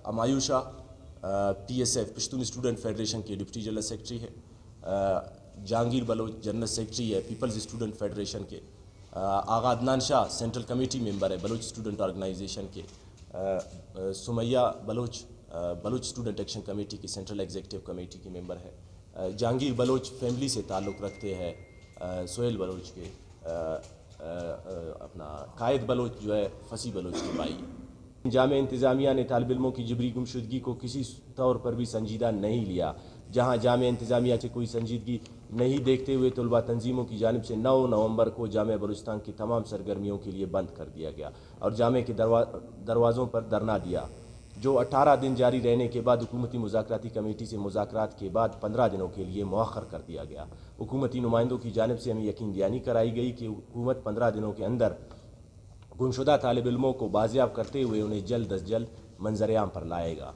امایوشا PSF Pashtun student federation کے deputy general secretary ہے، Jahangir Baloch general secretary ہے پیپلز اسٹوڈنٹ فیڈریشن کے، Agha Adnan Shah central committee member ہے بلوچ اسٹوڈنٹ آرگنائزیشن کے، Sumaiya Baloch Baloch student action committee کی سینٹرل ایگزیکٹو کمیٹی کی ممبر ہے، جہانگیر بلوچ فیملی سے تعلق رکھتے ہیں، سہیل بلوچ کے، اپنا قائد بلوچ جو ہے فصیح بلوچ کے بھائی ہے۔ جامعہ انتظامیہ نے طالب علموں کی جبری گمشدگی کو کسی طور پر بھی سنجیدہ نہیں لیا۔ جہاں جامعہ انتظامیہ سے کوئی سنجیدگی نہیں دیکھتے ہوئے طلباء تنظیموں کی جانب سے 9 نومبر کو جامعہ بلوچستان کی تمام سرگرمیوں کے لیے بند کر دیا گیا اور جامعہ کے دروازوں پر دھرنا دیا، جو 18 دن جاری رہنے کے بعد حکومتی مذاکراتی کمیٹی سے مذاکرات کے بعد 15 دنوں کے لیے مؤخر کر دیا گیا۔ حکومتی نمائندوں کی جانب سے ہمیں یقین دہانی کرائی گئی کہ حکومت 15 دنوں کے اندر گمشدہ طالب علموں کو بازیاب کرتے ہوئے انہیں جلد از جلد منظر عام پر لائے گا،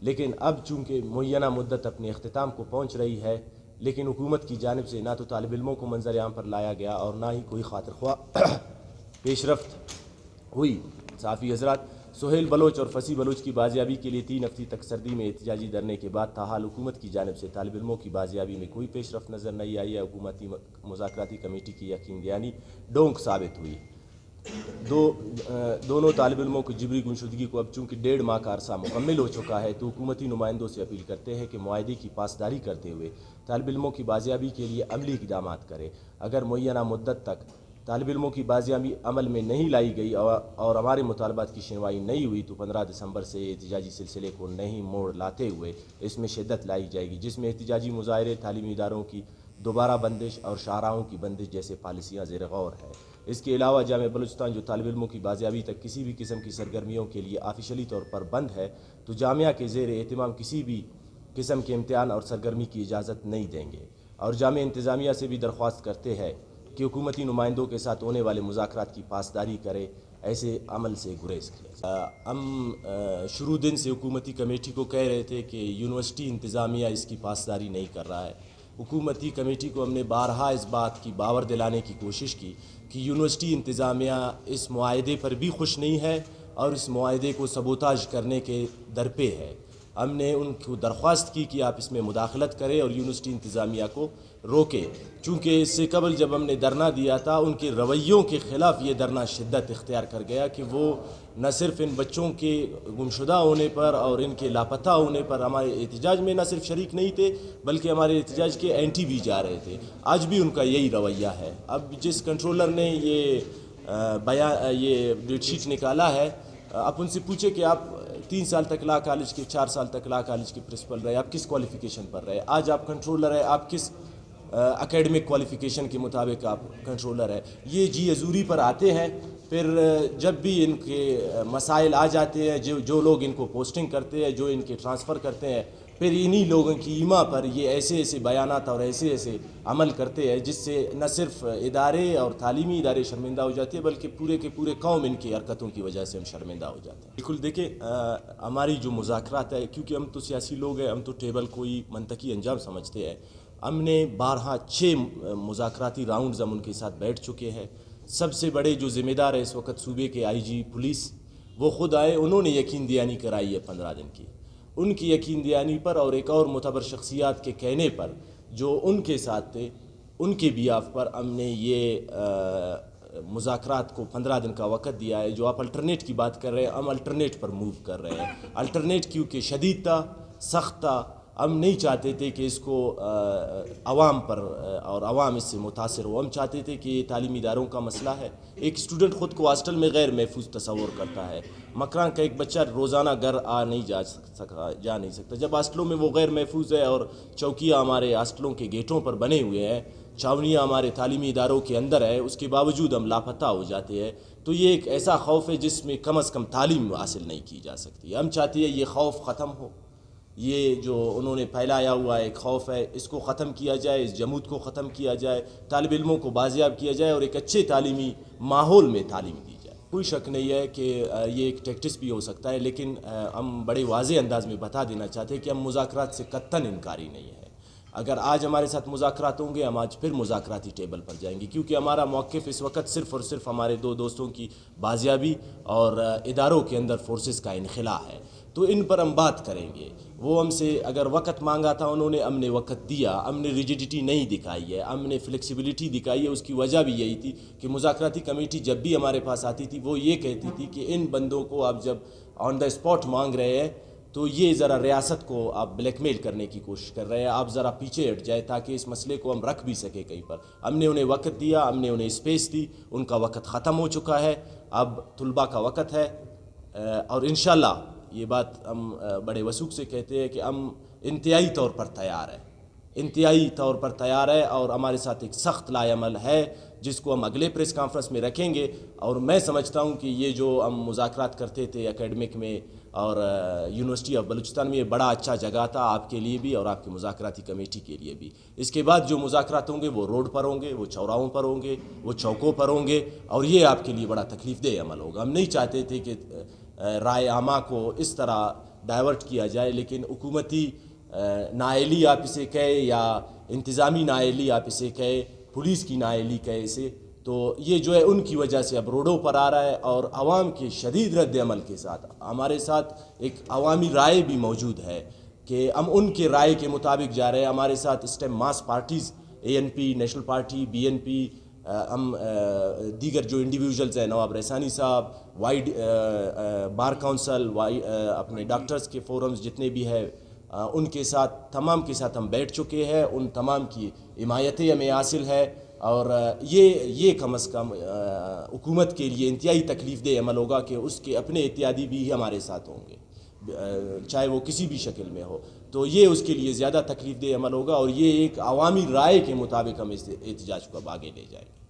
لیکن اب چونکہ معینہ مدت اپنے اختتام کو پہنچ رہی ہے، لیکن حکومت کی جانب سے نہ تو طالب علموں کو منظر عام پر لایا گیا اور نہ ہی کوئی خاطر خواہ پیش رفت ہوئی۔ صحافی حضرات، سہیل بلوچ اور فصیح بلوچ کی بازیابی کے لیے 3 ہفتے تک سردی میں احتجاجی دھرنے کے بعد تاحال حکومت کی جانب سے طالب علموں کی بازیابی میں کوئی پیش رفت نظر نہیں آئی ہے۔ حکومتی مذاکراتی کمیٹی کی یقین دہانی ڈونک ثابت ہوئی۔ دونوں طالب علموں کی جبری گمشدگی کو اب چونکہ 1.5 ماہ کا عرصہ مکمل ہو چکا ہے، تو حکومتی نمائندوں سے اپیل کرتے ہیں کہ معاہدے کی پاسداری کرتے ہوئے طالب علموں کی بازیابی کے لیے عملی اقدامات کرے۔ اگر معینہ مدت تک طالب علموں کی بازیابی عمل میں نہیں لائی گئی اور ہمارے مطالبات کی شنوائی نہیں ہوئی تو 15 دسمبر سے احتجاجی سلسلے کو نئی موڑ لاتے ہوئے اس میں شدت لائی جائے گی، جس میں احتجاجی مظاہرے، تعلیمی اداروں کی دوبارہ بندش اور شاہراہوں کی بندش جیسے پالیسیاں زیر غور ہے۔ اس کے علاوہ جامعہ بلوچستان جو طالب علموں کی بازیابی تک کسی بھی قسم کی سرگرمیوں کے لیے آفیشلی طور پر بند ہے، تو جامعہ کے زیر اہتمام کسی بھی قسم کے امتحان اور سرگرمی کی اجازت نہیں دیں گے، اور جامعہ انتظامیہ سے بھی درخواست کرتے ہیں کہ حکومتی نمائندوں کے ساتھ ہونے والے مذاکرات کی پاسداری کرے، ایسے عمل سے گریز کیا۔ ہم شروع دن سے حکومتی کمیٹی کو کہہ رہے تھے کہ یونیورسٹی انتظامیہ اس کی پاسداری نہیں کر رہا ہے۔ حکومتی کمیٹی کو ہم نے بارہا اس بات کی باور دلانے کی کوشش کی کہ یونیورسٹی انتظامیہ اس معاہدے پر بھی خوش نہیں ہے اور اس معاہدے کو سبوتاژ کرنے کے درپے ہے۔ ہم نے ان کو درخواست کی کہ آپ اس میں مداخلت کریں اور یونیورسٹی انتظامیہ کو روکیں، چونکہ اس سے قبل جب ہم نے دھرنا دیا تھا ان کے رویوں کے خلاف یہ دھرنا شدت اختیار کر گیا کہ وہ نہ صرف ان بچوں کے گمشدہ ہونے پر اور ان کے لاپتہ ہونے پر ہمارے احتجاج میں نہ صرف شریک نہیں تھے بلکہ ہمارے احتجاج کے اینٹی بھی جا رہے تھے۔ آج بھی ان کا یہی رویہ ہے۔ اب جس کنٹرولر نے یہ ڈیٹ شیٹ نکالا ہے، آپ ان سے پوچھیں کہ آپ 3 سال تک لا کالج کے، 4 سال تک لا کالج کے پرنسپل رہے، آپ کس کوالیفیکیشن پر رہے؟ آج آپ کنٹرولر ہے، آپ کس اکیڈمک کوالیفیکیشن کے مطابق آپ کنٹرولر ہے؟ یہ جی حضوری پر آتے ہیں، پھر جب بھی ان کے مسائل آ جاتے ہیں، جو لوگ ان کو پوسٹنگ کرتے ہیں، جو ان کے ٹرانسفر کرتے ہیں، پھر انہی لوگوں کی ایما پر یہ ایسے بیانات اور ایسے عمل کرتے ہیں جس سے نہ صرف ادارے اور تعلیمی ادارے شرمندہ ہو جاتے ہیں بلکہ پورے کے پورے قوم ان کی حرکتوں کی وجہ سے ہم شرمندہ ہو جاتے ہیں۔ بالکل دیکھیں، ہماری جو مذاکرات ہے، کیونکہ ہم تو سیاسی لوگ ہیں، ہم تو ٹیبل کوئی منطقی انجام سمجھتے ہیں، ہم نے 6 مذاکراتی راؤنڈز ہم ان کے ساتھ بیٹھ چکے ہیں۔ سب سے بڑے جو ذمہ دار ہیں اس وقت صوبے کے IG پولیس، وہ خود آئے، انہوں نے یقین دہانی کرائی ہے 15 دن کی۔ ان کی یقین دہانی پر اور ایک اور معتبر شخصیات کے کہنے پر جو ان کے ساتھ تھے، ان کے بیاف پر ہم نے یہ مذاکرات کو 15 دن کا وقت دیا ہے۔ جو آپ الٹرنیٹ کی بات کر رہے ہیں، ہم الٹرنیٹ پر موو کر رہے ہیں۔ الٹرنیٹ کیونکہ شدید تھا، سخت تھا، ہم نہیں چاہتے تھے کہ اس کو عوام پر اور عوام اس سے متاثر ہو۔ ہم چاہتے تھے کہ یہ تعلیمی اداروں کا مسئلہ ہے۔ ایک اسٹوڈنٹ خود کو ہاسٹل میں غیر محفوظ تصور کرتا ہے۔ مکران کا ایک بچہ روزانہ گھر جا نہیں سکتا۔ جب ہاسٹلوں میں وہ غیر محفوظ ہے اور چوکیاں ہمارے ہاسٹلوں کے گیٹوں پر بنے ہوئے ہیں، چھاونیاں ہمارے تعلیمی اداروں کے اندر ہے، اس کے باوجود ہم لاپتہ ہو جاتے ہیں، تو یہ ایک ایسا خوف ہے جس میں کم از کم تعلیم حاصل نہیں کی جا سکتی۔ ہم چاہتے ہیں یہ خوف ختم ہو۔ یہ جو انہوں نے پھیلایا ہوا ایک خوف ہے، اس کو ختم کیا جائے، اس جمود کو ختم کیا جائے، طالب علموں کو بازیاب کیا جائے اور ایک اچھے تعلیمی ماحول میں تعلیم دی جائے۔ کوئی شک نہیں ہے کہ یہ ایک ٹیکٹس بھی ہو سکتا ہے، لیکن ہم بڑے واضح انداز میں بتا دینا چاہتے ہیں کہ ہم مذاکرات سے قطعاً انکاری نہیں ہے۔ اگر آج ہمارے ساتھ مذاکرات ہوں گے، ہم آج پھر مذاکراتی ٹیبل پر جائیں گے، کیونکہ ہمارا موقف اس وقت صرف اور صرف ہمارے 2 دوستوں کی بازیابی اور اداروں کے اندر فورسز کا انخلا ہے۔ تو ان پر ہم بات کریں گے. وہ ہم سے اگر وقت مانگا تھا انہوں نے، ہم نے وقت دیا. ہم نے ریجیڈیٹی نہیں دکھائی ہے، ہم نے فلیکسیبلٹی دکھائی ہے. اس کی وجہ بھی یہی تھی کہ مذاکراتی کمیٹی جب بھی ہمارے پاس آتی تھی وہ یہ کہتی تھی کہ ان بندوں کو آپ جب آن دا اسپاٹ مانگ رہے ہیں تو یہ ذرا ریاست کو آپ بلیک میل کرنے کی کوشش کر رہے ہیں، آپ ذرا پیچھے ہٹ جائے تاکہ اس مسئلے کو ہم رکھ بھی سکیں کہیں پر. ہم نے انہیں وقت دیا، ہم نے انہیں اسپیس دی. ان کا وقت ختم ہو چکا ہے، اب طلباء کا وقت ہے. اور انشاءاللہ یہ بات ہم بڑے وثوق سے کہتے ہیں کہ ہم انتہائی طور پر تیار ہیں، انتہائی طور پر تیار ہے. اور ہمارے ساتھ ایک سخت لائحہ عمل ہے جس کو ہم اگلے پریس کانفرنس میں رکھیں گے. اور میں سمجھتا ہوں کہ یہ جو ہم مذاکرات کرتے تھے اکیڈمک میں اور یونیورسٹی آف بلوچستان میں، یہ بڑا اچھا جگہ تھا آپ کے لیے بھی اور آپ کی مذاکراتی کمیٹی کے لیے بھی. اس کے بعد جو مذاکرات ہوں گے وہ روڈ پر ہوں گے، وہ چوراہوں پر ہوں گے، وہ چوکوں پر ہوں گے، اور یہ آپ کے لیے بڑا تکلیف دہ عمل ہوگا. ہم نہیں چاہتے تھے کہ رائے عامہ کو اس طرح ڈائیورٹ کیا جائے، لیکن حکومتی نااہلی آپ اسے کہے یا انتظامی نااہلی آپ اسے کہے، پولیس کی نااہلی کہے اسے، تو یہ جو ہے ان کی وجہ سے اب روڈوں پر آ رہا ہے. اور عوام کے شدید رد عمل کے ساتھ ہمارے ساتھ ایک عوامی رائے بھی موجود ہے کہ ہم ان کے رائے کے مطابق جا رہے ہیں. ہمارے ساتھ اس time mass parties, A N P, national party, B N P, ہم دیگر جو انڈیویژلز ہیں، Nawab Raisani Sahib, wide bar council, اپنے ڈاکٹرز کے فورمز جتنے بھی ہیں، ان کے ساتھ تمام کے ساتھ ہم بیٹھ چکے ہیں. ان تمام کی حمایتیں ہمیں حاصل ہے. اور یہ کم از کم حکومت کے لیے انتہائی تکلیف دہ عمل ہوگا کہ اس کے اپنے اتحادی بھی ہمارے ساتھ ہوں گے، چاہے وہ کسی بھی شکل میں ہو. تو یہ اس کے لیے زیادہ تکلیف دہ عمل ہوگا، اور یہ ایک عوامی رائے کے مطابق ہم اس احتجاج کو اب آگے لے جائیں گے.